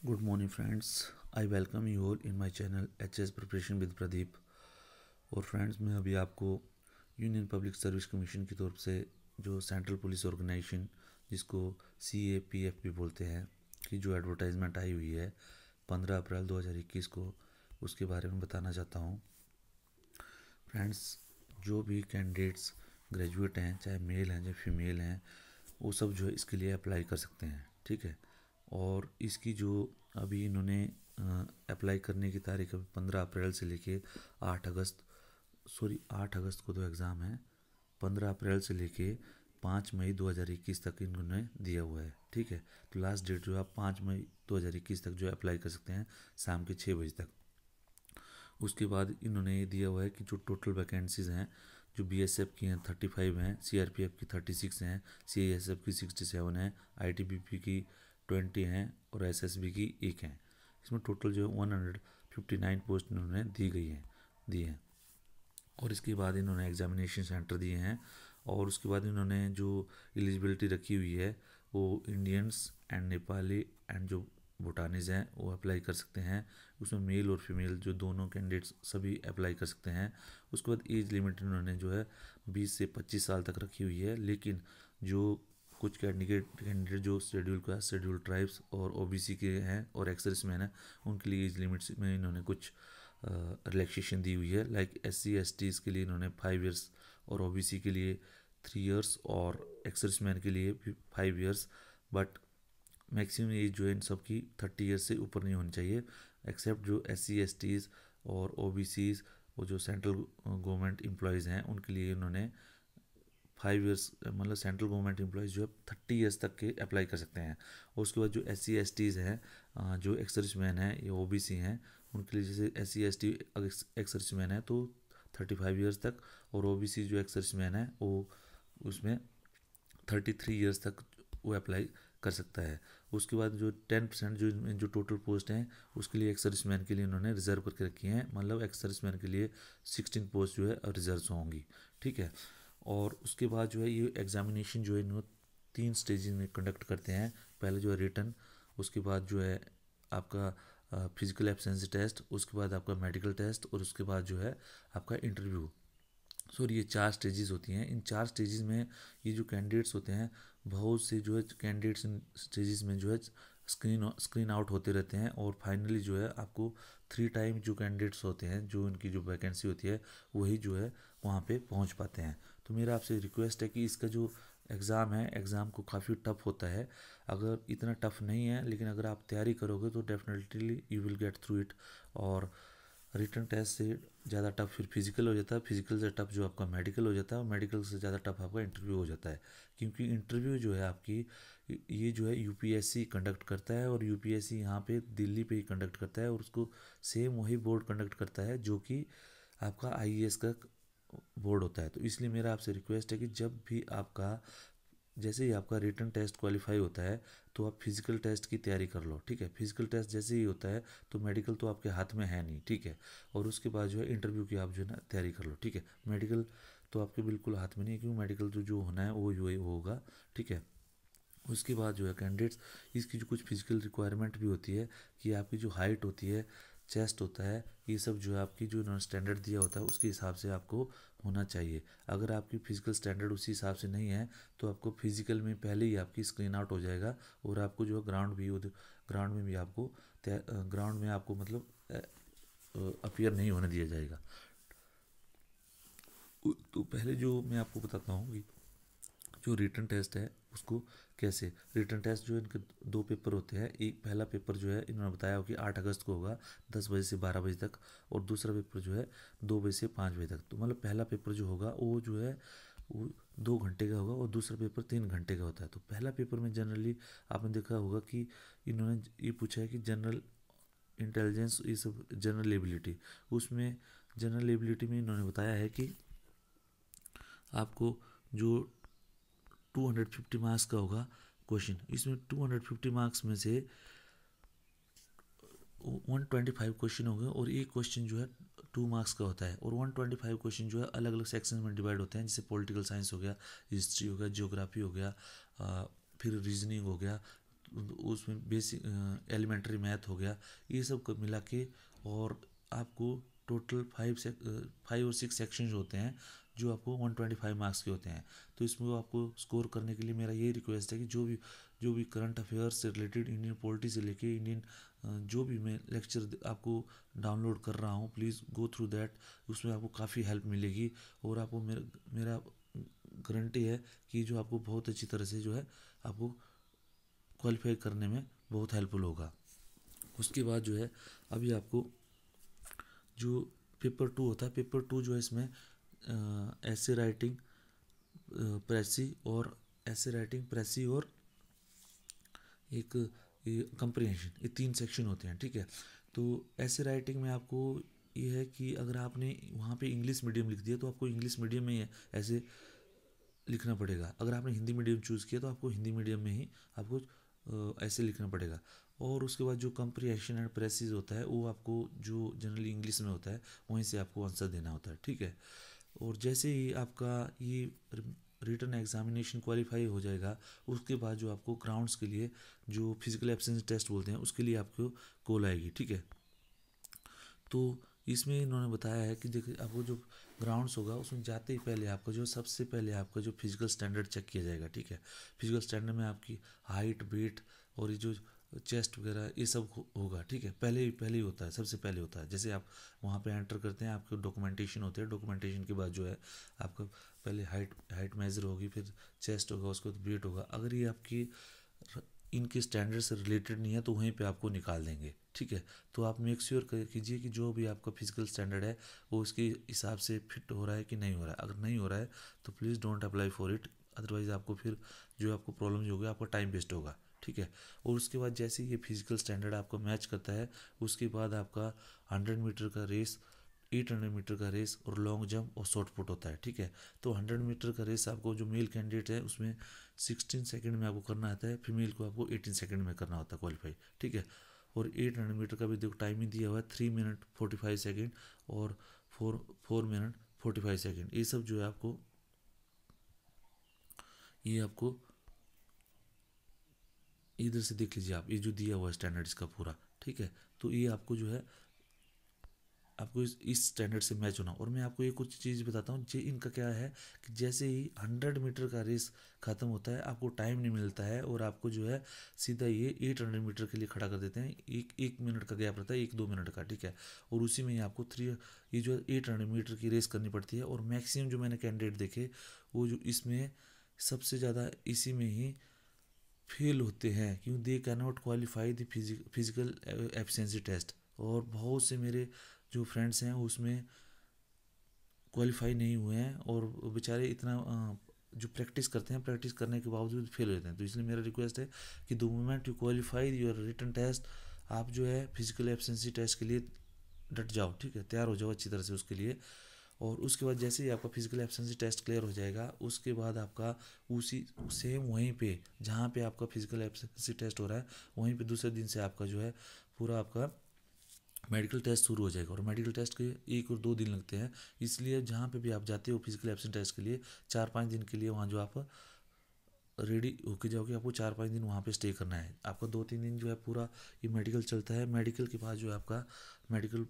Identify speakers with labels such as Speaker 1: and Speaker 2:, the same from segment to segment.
Speaker 1: Good morning friends. I welcome you all in my channel HS Preparation with Pradeep. और friends, मैं अभी आपको union public service commission की तरफ से जो सेंट्रल पुलिस ऑर्गेनाइजेशन जिसको CAPF भी बोलते हैं कि जो एडवर्टाइजमेंट आई हुई है 15 अप्रैल 2021 को, उसके बारे में बताना चाहता हूँ। फ्रेंड्स, जो भी कैंडिडेट्स ग्रेजुएट हैं, चाहे मेल हैं चाहे फीमेल हैं, वो सब जो है इसके लिए अप्लाई कर सकते हैं। ठीक है। और इसकी जो अभी इन्होंने अप्लाई करने की तारीख अभी 15 अप्रैल से लेके 8 अगस्त को तो एग्ज़ाम है। 15 अप्रैल से लेके 5 मई 2021 तक इन्होंने दिया हुआ है। ठीक है। तो लास्ट डेट जो है आप 5 मई 2021 तक जो है अप्लाई कर सकते हैं शाम के 6 बजे तक। उसके बाद इन्होंने ये दिया हुआ है कि जो टोटल वैकेंसीज़ हैं, जो BSF की हैं 35 हैं, CRPF की 36 हैं, CISF की 67 हैं, ITBP की 20 हैं और SSB की 1 हैं। इसमें टोटल जो है 159 पोस्ट इन्होंने दी हैं। और इसके बाद इन्होंने एग्जामिनेशन सेंटर दिए हैं। और उसके बाद इन्होंने जो एलिजिबिलिटी रखी हुई है वो इंडियंस एंड नेपाली एंड जो भूटानीज़ हैं वो अप्लाई कर सकते हैं। उसमें मेल और फीमेल जो दोनों कैंडिडेट्स सभी अप्लाई कर सकते हैं। उसके बाद एज लिमिट इन्होंने जो है 20 से 25 साल तक रखी हुई है। लेकिन जो कुछ कैंडिडेट जो शेड्यूल कास्ट, शेड्यूल ट्राइब्स और OBC के हैं और एक्स सर्विसमैन हैं, उनके लिए एज लिमिट्स में इन्होंने कुछ रिलैक्सेशन दी हुई है। लाइक SC STs के लिए इन्होंने 5 इयर्स और OBC के लिए 3 इयर्स और एक्स सर्विसमैन के लिए 5 इयर्स। बट मैक्सिमम एज जो है इन सब की 30 इयर्स से ऊपर नहीं होनी चाहिए, एक्सेप्ट जो SC STs और OBCs, वो जो सेंट्रल गवर्नमेंट एम्प्लॉयज़ हैं उनके लिए इन्होंने 5 इयर्स, मतलब सेंट्रल गवर्नमेंट एम्प्लॉयज़ जो है 30 इयर्स तक के अप्लाई कर सकते हैं। और उसके बाद जो SC STs हैं, जो एक्स सर्विसमैन हैं या OBC हैं, उनके लिए जैसे SC ST एक्स सर्विसमैन है तो 35 इयर्स तक, और OBC जो एक्स सर्विसमैन है वो उसमें 33 इयर्स तक वो अप्लाई कर सकता है। उसके बाद जो 10% जो टोटल पोस्ट हैं उसके लिए एक्स सर्विसमैन के लिए इन्होंने रिजर्व करके रखी हैं, मतलब एक्स सर्विसमैन के लिए 16 पोस्ट जो है रिजर्व होंगी। ठीक है। और उसके बाद जो है ये एग्जामिनेशन जो है इन्होंने 3 स्टेज में कंडक्ट करते हैं। पहले जो है रिटन, उसके बाद जो है आपका फिजिकल एब्सेंस टेस्ट, उसके बाद आपका मेडिकल टेस्ट और उसके बाद जो है आपका इंटरव्यू। ये 4 स्टेजेस होती हैं। इन 4 स्टेजेस में ये जो कैंडिडेट्स होते हैं, बहुत से जो है कैंडिडेट्स इन स्टेजेस में जो है स्क्रीन आउट होते रहते हैं। और फाइनली जो है आपको 3 टाइम जो कैंडिडेट्स होते हैं, जो इनकी जो वैकेंसी होती है, वही जो है वहाँ पे पहुँच पाते हैं। तो मेरा आपसे रिक्वेस्ट है कि इसका जो एग्ज़ाम है, एग्ज़ाम को काफ़ी टफ होता है। अगर इतना टफ नहीं है, लेकिन अगर आप तैयारी करोगे तो definitely you will get through it. और रिटन टेस्ट से ज़्यादा टफ फिर फिजिकल हो जाता है, फिजिकल से टफ जो आपका मेडिकल हो जाता है, और मेडिकल से ज़्यादा टफ आपका इंटरव्यू हो जाता है। क्योंकि इंटरव्यू जो है आपकी, ये जो है UPSC कंडक्ट करता है, और UPSC यहाँ पे दिल्ली पे ही कंडक्ट करता है, और उसको सेम वही बोर्ड कंडक्ट करता है जो कि आपका IAS का बोर्ड होता है। तो इसलिए मेरा आपसे रिक्वेस्ट है कि जब भी आपका, जैसे ही आपका रिटन टेस्ट क्वालिफाई होता है तो आप फिजिकल टेस्ट की तैयारी कर लो। ठीक है। फिजिकल टेस्ट जैसे ही होता है तो मेडिकल तो आपके हाथ में है नहीं। ठीक है। और उसके बाद जो है इंटरव्यू की आप जो है ना तैयारी कर लो। ठीक है। मेडिकल तो आपके बिल्कुल हाथ में नहीं है, क्योंकि मेडिकल तो जो होना है वो होगा। ठीक है। उसके बाद जो है कैंडिडेट्स, इसकी जो कुछ फिजिकल रिक्वायरमेंट भी होती है कि आपकी जो हाइट होती है, चेस्ट होता है, ये सब जो है आपकी जो इन्होंने स्टैंडर्ड दिया होता है उसके हिसाब से आपको होना चाहिए। अगर आपकी फिजिकल स्टैंडर्ड उसी हिसाब से नहीं है तो आपको फिजिकल में पहले ही आपकी स्क्रीन आउट हो जाएगा, और आपको जो है ग्राउंड में भी आपको ग्राउंड में आपको मतलब अपीयर नहीं होने दिया जाएगा। तो पहले जो मैं आपको बताता हूँ कि जो रिटन टेस्ट है उसको कैसे, रिटन टेस्ट जो है इनके 2 पेपर होते हैं। एक पहला पेपर जो है इन्होंने बताया हो कि 8 अगस्त को होगा 10 बजे से 12 बजे तक, और दूसरा पेपर जो है 2 बजे से 5 बजे तक। तो मतलब पहला पेपर जो होगा वो जो है वो 2 घंटे का होगा, और दूसरा पेपर 3 घंटे का होता है। तो पहला पेपर में जनरली आपने देखा होगा कि इन्होंने ये पूछा है कि जनरल इंटेलिजेंस, ये सब जनरल एबिलिटी। उसमें जनरल एबिलिटी में इन्होंने बताया है कि आपको जो 250 मार्क्स का होगा क्वेश्चन। इसमें 250 मार्क्स में से 125 क्वेश्चन होंगे, और एक क्वेश्चन जो है 2 मार्क्स का होता है। और 125 क्वेश्चन जो है अलग अलग सेक्शन में डिवाइड होते हैं, जैसे पॉलिटिकल साइंस हो गया, हिस्ट्री हो गया, ज्योग्राफी हो गया, फिर रीजनिंग हो गया। उसमें बेसिक एलिमेंट्री मैथ हो गया, ये सब को मिला के, और आपको टोटल 5 और 6 सेक्शंस होते हैं जो आपको 125 मार्क्स के होते हैं। तो इसमें वो आपको स्कोर करने के लिए मेरा ये रिक्वेस्ट है कि जो भी करंट अफेयर्स से रिलेटेड, इंडियन पॉलिटी से लेके इंडियन जो भी मैं लेक्चर आपको डाउनलोड कर रहा हूँ, प्लीज़ गो थ्रू दैट। उसमें आपको काफ़ी हेल्प मिलेगी, और आपको मेरा गारंटी है कि जो आपको बहुत अच्छी तरह से जो है आपको क्वालिफाई करने में बहुत हेल्पफुल होगा। उसके बाद जो है अभी आपको जो पेपर 2 होता है, पेपर 2 जो है इसमें ऐसे राइटिंग प्रेसी और एक कंप्रीहेंशन, ये 3 सेक्शन होते हैं, ठीक है। तो ऐसे राइटिंग में आपको ये है कि अगर आपने वहाँ पे इंग्लिश मीडियम लिख दिया तो आपको इंग्लिश मीडियम में ही ऐसे लिखना पड़ेगा। अगर आपने हिंदी मीडियम चूज़ किया तो आपको हिंदी मीडियम में ही आपको ऐसे लिखना पड़ेगा। और उसके बाद जो कंप्रीहेंशन एंड प्रेसिज होता है वो आपको जो जनरली इंग्लिश में होता है वहीं से आपको आंसर देना होता है, ठीक है। और जैसे ही आपका ये रिटन एग्जामिनेशन क्वालिफाई हो जाएगा, उसके बाद जो आपको ग्राउंड्स के लिए जो फिजिकल एब्सेंस टेस्ट बोलते हैं उसके लिए आपको कॉल आएगी, ठीक है। तो इसमें इन्होंने बताया है कि देखिए आपको जो ग्राउंड्स होगा उसमें जाते ही पहले आपका जो सबसे पहले आपका जो फिजिकल स्टैंडर्ड चेक किया जाएगा, ठीक है। फिजिकल स्टैंडर्ड में आपकी हाइट, वेट और ये जो चेस्ट वगैरह ये सब होगा, ठीक है। पहले ही होता है, सबसे पहले होता है। जैसे आप वहाँ पे एंटर करते हैं, आपके डॉक्यूमेंटेशन होते हैं, डॉक्यूमेंटेशन के बाद जो है आपका पहले हाइट मेजर होगी, फिर चेस्ट होगा, उसके बाद वेट होगा। अगर ये आपकी इनके स्टैंडर्ड से रिलेटेड नहीं है तो वहीं पे आपको निकाल देंगे, ठीक है। तो आप मेक श्योर कीजिए कि जो भी आपका फिजिकल स्टैंडर्ड है वो उसके हिसाब से फिट हो रहा है कि नहीं हो रहा है। अगर नहीं हो रहा है तो please don't apply for it, otherwise आपको फिर जो आपको प्रॉब्लम होगी, आपका टाइम वेस्ट होगा, ठीक है। और उसके बाद जैसे ही ये फिजिकल स्टैंडर्ड आपको मैच करता है, उसके बाद आपका 100 मीटर का रेस, 800 मीटर का रेस और लॉन्ग जंप और शॉर्ट पुट होता है, ठीक है। तो 100 मीटर का रेस आपको जो मेल कैंडिडेट है उसमें 16 सेकंड में आपको करना आता है, फीमेल को आपको 18 सेकंड में करना होता है क्वालिफाई, ठीक है। और 800 मीटर का भी देखो टाइमिंग दिया हुआ है 3 मिनट 45 सेकेंड और 4 मिनट 45 सेकेंड। ये सब जो है ये आपको इधर से देख लीजिए आप, ये जो दिया हुआ है स्टैंडर्ड इसका पूरा, ठीक है। तो ये आपको जो है आपको इस स्टैंडर्ड से मैच होना। और मैं आपको ये कुछ चीज़ बताता हूँ जी, इनका क्या है कि जैसे ही 100 मीटर का रेस ख़त्म होता है आपको टाइम नहीं मिलता है, और आपको जो है सीधा ये 800 मीटर के लिए खड़ा कर देते हैं। एक मिनट का गैप रहता है, 1-2 मिनट का, ठीक है। और उसी में ही आपको ये जो 800 मीटर की रेस करनी पड़ती है। और मैक्सिमम जो मैंने कैंडिडेट देखे वो जो इसमें सबसे ज़्यादा इसी में ही फेल होते हैं, क्यों they can not qualify the physical efficiency test. और बहुत से मेरे जो फ्रेंड्स हैं उसमें क्वालिफाई नहीं हुए हैं, और बेचारे इतना जो प्रैक्टिस करते हैं, प्रैक्टिस करने के बावजूद फेल हो जाते हैं। तो इसलिए मेरा रिक्वेस्ट है कि the moment you qualify your written test, आप जो है फिजिकल एफिशिएंसी टेस्ट के लिए डट जाओ, ठीक है, तैयार हो जाओ अच्छी तरह से उसके लिए। और उसके बाद जैसे ही आपका फिजिकल एफिशिएंसी टेस्ट क्लियर हो जाएगा, उसके बाद आपका उसी सेम वहीं पे जहाँ पे आपका फिजिकल एफिशिएंसी टेस्ट हो रहा है वहीं पे दूसरे दिन से आपका जो है पूरा आपका मेडिकल टेस्ट शुरू हो जाएगा। और मेडिकल टेस्ट के 1 और 2 दिन लगते हैं, इसलिए जहाँ पे भी आप जाते हो फिजिकल एब्सेंट टेस्ट के लिए 4-5 दिन के लिए वहाँ जो आप रेडी होके जाओगे, आपको 4-5 दिन वहाँ पे स्टे करना है। आपका 2-3 दिन जो है पूरा ये मेडिकल चलता है। मेडिकल के बाद जो है आपका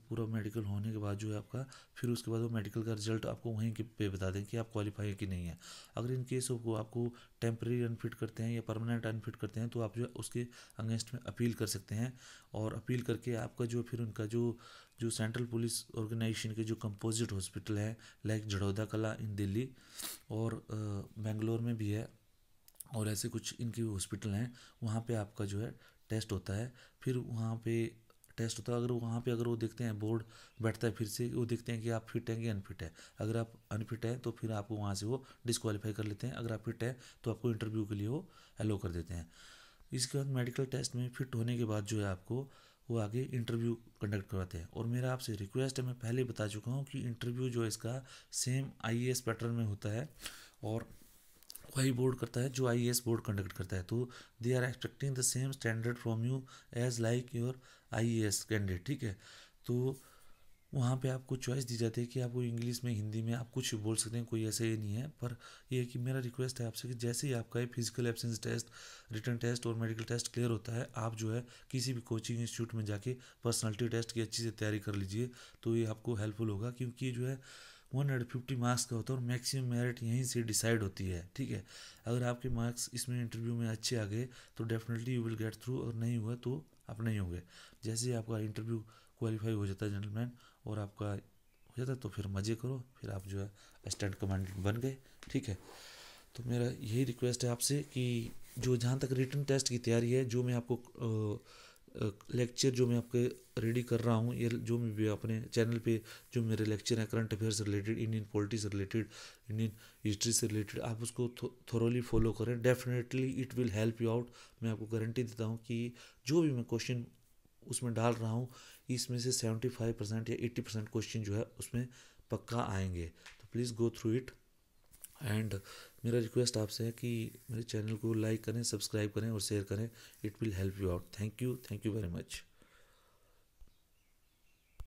Speaker 1: पूरा मेडिकल होने के बाद जो है आपका फिर उसके बाद वो मेडिकल का रिजल्ट आपको वहीं के पे बता दें कि आप क्वालिफाई है कि नहीं है। अगर इन केस को आपको टेम्प्रेरी अनफिट करते हैं या परमानेंट अनफिट करते हैं तो आप जो है उसके अगेंस्ट में अपील कर सकते हैं। और अपील करके आपका जो फिर उनका जो सेंट्रल पुलिस ऑर्गेनाइजेशन के जो कंपोजिट हॉस्पिटल है, लाइक जड़ौदा कला इन दिल्ली और बेंगलोर में भी है, और ऐसे कुछ इनके हॉस्पिटल हैं, वहाँ पे आपका जो है टेस्ट होता है। फिर वहाँ पे टेस्ट होता है, अगर वहाँ पे अगर वो देखते हैं बोर्ड बैठता है, फिर से वो देखते हैं कि आप फिट हैं कि अनफिट है। अगर आप अनफिट हैं तो फिर आपको वहाँ से वो डिस्क्वालीफाई कर लेते हैं। अगर आप फिट है तो आपको इंटरव्यू के लिए वो अलो कर देते हैं। इसके बाद मेडिकल टेस्ट में फिट होने के बाद जो है आपको वो आगे इंटरव्यू कंडक्ट करवाते हैं। और मेरा आपसे रिक्वेस्ट है, मैं पहले बता चुका हूँ कि इंटरव्यू जो है इसका सेम IAS पैटर्न में होता है, और वही बोर्ड करता है जो IAS बोर्ड कंडक्ट करता है। तो they are expecting the same standard from you as like your IAS candidate, ठीक है। तो वहाँ पे आपको चॉइस दी जाती है कि आपको इंग्लिश में, हिंदी में आप कुछ भी बोल सकते हैं, कोई ऐसे ही नहीं है। पर ये है कि मेरा रिक्वेस्ट है आपसे कि जैसे ही आपका ये physical absence test, written test और मेडिकल टेस्ट क्लियर होता है, आप जो है किसी भी कोचिंग इंस्टीट्यूट में जाके पर्सनालिटी टेस्ट की अच्छी से तैयारी कर लीजिए। तो ये आपको हेल्पफुल होगा, क्योंकि जो है 150 मार्क्स का होता है और मैक्सिमम मेरिट यहीं से डिसाइड होती है, ठीक है। अगर आपके मार्क्स इसमें इंटरव्यू में अच्छे आ गए तो definitely you will get through, और नहीं हुआ तो आप नहीं होंगे। जैसे ही आपका इंटरव्यू क्वालिफाई हो जाता है जेंटलमैन, और आपका हो जाता है, तो फिर मज़े करो, फिर आप जो है असिस्टेंट कमांडेंट बन गए, ठीक है। तो मेरा यही रिक्वेस्ट है आपसे कि जो जहाँ तक रिटन टेस्ट की तैयारी है, जो मैं आपको लेक्चर जो मैं आपके रेडी कर रहा हूँ, ये जो मैं भी अपने चैनल पे जो मेरे लेक्चर हैं करंट अफेयर से रिलेटेड, इंडियन पॉलिटिक्स से रिलेटेड, इंडियन हिस्ट्री से रिलेटेड, आप उसको थोरोली फॉलो करें। Definitely it will help you out. मैं आपको गारंटी देता हूँ कि जो भी मैं क्वेश्चन उसमें डाल रहा हूँ, इसमें से 75% या 80% क्वेश्चन जो है उसमें पक्का आएंगे। तो please go through it. And मेरा रिक्वेस्ट आपसे है कि मेरे चैनल को लाइक करें, सब्सक्राइब करें और शेयर करें। It will help you out. Thank you very much.